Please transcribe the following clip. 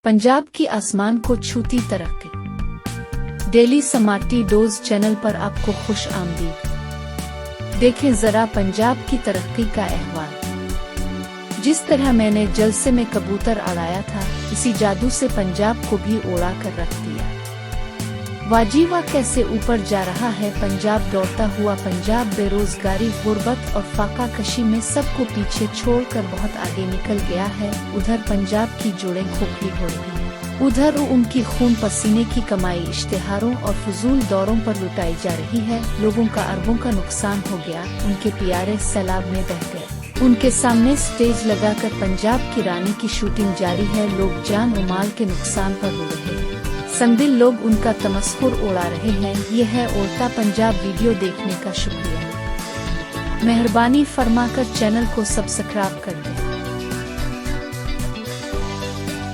पंजाब की आसमान को छूती तरक्की। डेली समाटी डोज चैनल पर आपको खुश आमदीद। देखें जरा पंजाब की तरक्की का अहवाल। जिस तरह मैंने जलसे में कबूतर उड़ाया था, इसी जादू से पंजाब को भी उड़ा कर रख दिया। वाजीवा कैसे ऊपर जा रहा है पंजाब, दौड़ता हुआ पंजाब बेरोजगारी, गुर्बत और फाका कशी में सबको पीछे छोड़कर बहुत आगे निकल गया है। उधर पंजाब की जोड़ें खोखली हो रही हैं, उधर उनकी खून पसीने की कमाई इश्तेहारों और फजूल दौरों पर लुटाई जा रही है। लोगों का अरबों का नुकसान हो गया, उनके प्यारे सैलाब में बह गए। उनके सामने स्टेज लगाकर पंजाब की रानी की शूटिंग जारी है। लोग जान और माल के नुकसान पर रो रहे हैं, संदिल लोग उनका तमस्खुर उड़ा रहे हैं। यह है उड़ता पंजाब। वीडियो देखने का शुक्रिया। मेहरबानी फरमाकर चैनल को सब्सक्राइब कर दें।